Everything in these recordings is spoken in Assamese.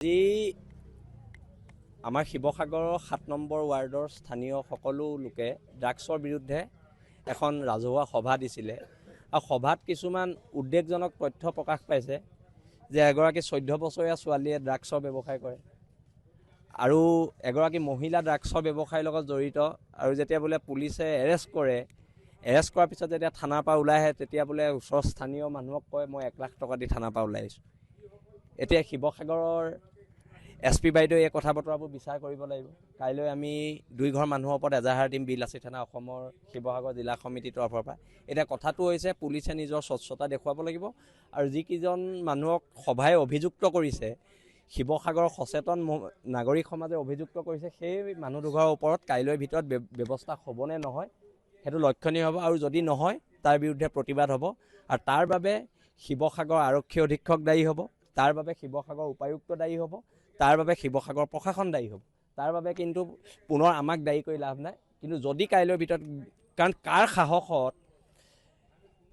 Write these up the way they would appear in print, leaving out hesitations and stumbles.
আজি আমাৰ শিৱসাগৰৰ ৭ নম্বৰ ৱাৰ্ডৰ স্থানীয় সকলো লোকে ড্ৰাগছৰ বিৰুদ্ধে এখন ৰাজহুৱা সভা দিছিলে আৰু সভাত কিছুমান উদ্বেগজনক তথ্য প্ৰকাশ পাইছে যে এগৰাকী 14 বছৰীয়া ছোৱালীয়ে ড্ৰাগছৰ ব্যৱসায় কৰে আৰু এগৰাকী মহিলা ড্ৰাগছৰ ব্যৱসায়ৰ লগত জড়িত আৰু যেতিয়া বোলে পুলিচে এৰেষ্ট কৰাৰ পিছত যেতিয়া থানাৰ পৰা ওলাই আহে তেতিয়া বোলে ওচৰৰ স্থানীয় মানুহক কয় মই 1 লাখ টকা দি থানাৰ পৰা ওলাই আহিছোঁ। এতিয়া শিৱসাগৰৰ SP বাইদেৱে এই কথা বতৰাবোৰ বিচাৰ কৰিব লাগিব। কাইলৈ আমি 2 ঘৰ মানুহৰ ওপৰত এজাহাৰ দিম বিলাচী থানা অসমৰ শিৱসাগৰ জিলা সমিতিৰ তৰফৰ পৰা। এতিয়া কথাটো হৈছে পুলিচে নিজৰ স্বচ্ছতা দেখুৱাব লাগিব আৰু যিকেইজন মানুহক সভাই অভিযুক্ত কৰিছে শিৱসাগৰৰ সচেতন নাগৰিক সমাজে অভিযুক্ত কৰিছে সেই মানুহ দুঘৰৰ ওপৰত কাইলৈৰ ভিতৰত ব্যৱস্থা হ'বনে নহয় সেইটো লক্ষণীয় হ'ব আৰু যদি নহয় তাৰ বিৰুদ্ধে প্ৰতিবাদ হ'ব আৰু তাৰ বাবে শিৱসাগৰ আৰক্ষী অধীক্ষক দায়ী হ'ব, তাৰ বাবে শিৱসাগৰ উপায়ুক্ত দায়ী হ'ব, তাৰ বাবে শিৱসাগৰ প্ৰশাসন দায়ী হ'ব। তাৰ বাবে কিন্তু পুনৰ আমাক দায়ী কৰি লাভ নাই। কিন্তু যদি কাইলৈৰ ভিতৰত কাৰণ কাৰ সাহসত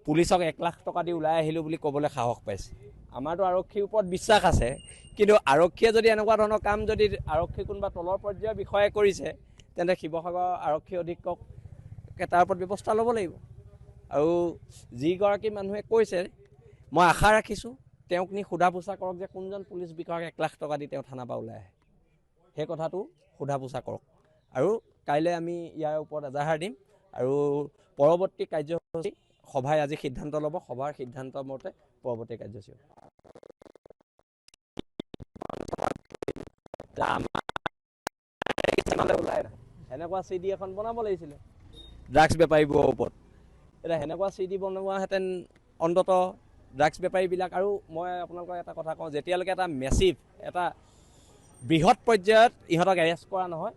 পুলিচক 1 লাখ টকা দি ওলাই আহিলোঁ বুলি ক'বলৈ সাহস পাইছে। আমাৰতো আৰক্ষীৰ ওপৰত বিশ্বাস আছে কিন্তু আৰক্ষীয়ে যদি এনেকুৱা ধৰণৰ কাম যদি আৰক্ষী কোনোবা তলৰ পৰ্যায়ৰ বিষয়াই কৰিছে তেন্তে শিৱসাগৰ আৰক্ষী অধীক্ষকে তাৰ ওপৰত ব্যৱস্থা ল'ব লাগিব আৰু যিগৰাকী মানুহে কৈছে মই আশা ৰাখিছোঁ তেওঁক নি সোধা পোছা কৰক যে কোনজন পুলিচ বিষয়াক 1 লাখ টকা দি তেওঁ থানাৰ পৰা ওলাই আহে সেই কথাটো সোধা পোছা কৰক আৰু কাইলৈ আমি ইয়াৰ ওপৰত এজাহাৰ দিম আৰু পৰৱৰ্তী কাৰ্যসূচী সভাই আজি সিদ্ধান্ত ল'ব। সভাৰ সিদ্ধান্ত মতে পৰৱৰ্তী কাৰ্যসূচী সেনেকুৱা CD এখন বনাব লাগিছিলে ড্ৰাগছ বেপাৰীবোৰৰ ওপৰত। এতিয়া সেনেকুৱা CD বনোৱাহেঁতেন অন্ততঃ ড্ৰাগছ বেপাৰীবিলাক আৰু মই আপোনালোকক এটা কথা কওঁ যেতিয়ালৈকে এটা মেচিভ এটা বৃহৎ পৰ্যায়ত ইহঁতক এৰেষ্ট কৰা নহয়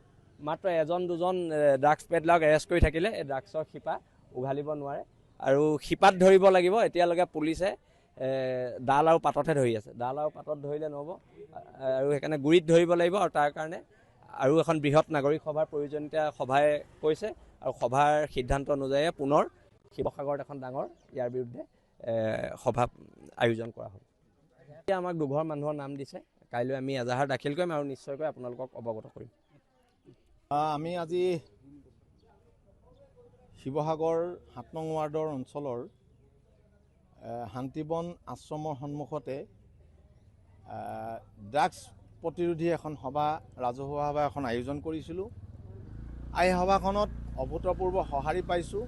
মাত্ৰ 1-2জন ড্ৰাগছ পেডলাৰক এৰেষ্ট কৰি থাকিলে এই ড্ৰাগছৰ শিপা উঘালিব নোৱাৰে আৰু শিপাত ধৰিব লাগিব। এতিয়ালৈকে পুলিচে ডাল আৰু পাততহে ধৰি আছে। ডাল আৰু পাতত ধৰিলে নহ'ব আৰু সেইকাৰণে গুৰিত ধৰিব লাগিব আৰু তাৰ কাৰণে আৰু এখন বৃহৎ নাগৰিক সভাৰ প্ৰয়োজনীয়তা সভাই কৈছে আৰু সভাৰ সিদ্ধান্ত অনুযায়ী পুনৰ শিৱসাগৰত এখন ডাঙৰ ইয়াৰ বিৰুদ্ধে সভা আয়োজন কৰা হ'ব। এতিয়া আমাক 2 ঘৰ মানুহৰ নাম দিছে। কাইলৈ আমি এজাহাৰ দাখিল কৰিম আৰু নিশ্চয়কৈ আপোনালোকক অৱগত কৰিম। আমি আজি শিৱসাগৰ 7 নং ৱাৰ্ডৰ অঞ্চলৰ শান্তিবন আশ্ৰমৰ সন্মুখতে ড্ৰাগছ প্ৰতিৰোধী এখন সভা ৰাজহুৱা সভা এখন আয়োজন কৰিছিলোঁ। এই সভাখনত অভূতপূৰ্ব সঁহাৰি পাইছোঁ।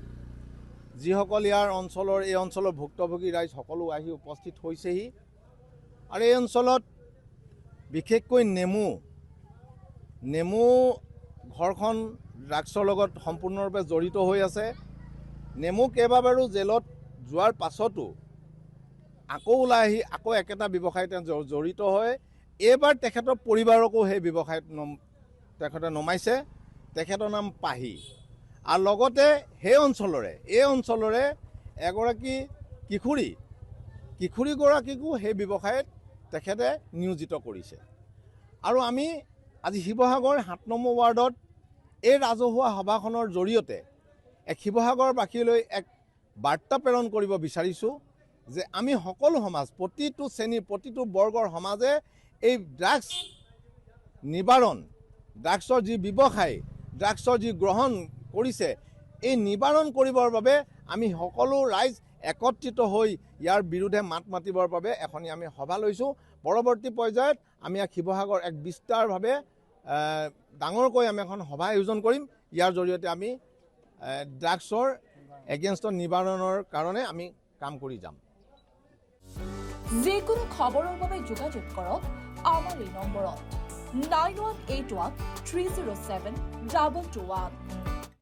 যিসকল ইয়াৰ অঞ্চলৰ এই অঞ্চলৰ ভুক্তভোগী ৰাইজ সকলো আহি উপস্থিত হৈছেহি আৰু এই অঞ্চলত বিশেষকৈ নেমু ঘৰখন ড্ৰাগছৰ লগত সম্পূৰ্ণৰূপে জড়িত হৈ আছে। নেমু কেইবাবাৰো জেলত যোৱাৰ পাছতো আকৌ ওলাই আহি আকৌ একেটা ব্যৱসায়তে জড়িত হয়। এইবাৰ তেখেতৰ পৰিবাৰকো সেই ব্যৱসায়ত তেখেতে নমাইছে। তেখেতৰ নাম পাহি আৰু লগতে এই অঞ্চলৰে এগৰাকী কিশোৰীগৰাকীকো সেই ব্যৱসায়ত তেখেতে নিয়োজিত কৰিছে আৰু আমি আজি শিৱসাগৰ 7 নম্বৰ ৱাৰ্ডত এই ৰাজহুৱা সভাখনৰ জৰিয়তে শিৱসাগৰবাসীলৈ এক বাৰ্তা প্ৰেৰণ কৰিব বিচাৰিছোঁ যে আমি সকলো সমাজ প্ৰতিটো শ্ৰেণীৰ প্ৰতিটো বৰ্গৰ সমাজে এই ড্ৰাগছ নিবাৰণ ড্ৰাগছৰ যি ব্যৱসায় ড্ৰাগছৰ যি গ্ৰহণ কৰিছে এই নিবাৰণ কৰিবৰ বাবে আমি সকলো ৰাইজ একত্ৰিত হৈ ইয়াৰ বিৰুদ্ধে মাত মাতিবৰ বাবে এখনি আমি সভা লৈছোঁ। পৰৱৰ্তী পৰ্যায়ত আমি শিৱসাগৰ এক বিস্তাৰভাৱে ডাঙৰকৈ আমি এখন সভা আয়োজন কৰিম। ইয়াৰ জৰিয়তে আমি ড্ৰাগছৰ এগেইনষ্টত নিবাৰণৰ কাৰণে আমি কাম কৰি যাম। যিকোনো খবৰৰ বাবে যোগাযোগ কৰক আমাৰ এই নম্বৰত 9181 307 221।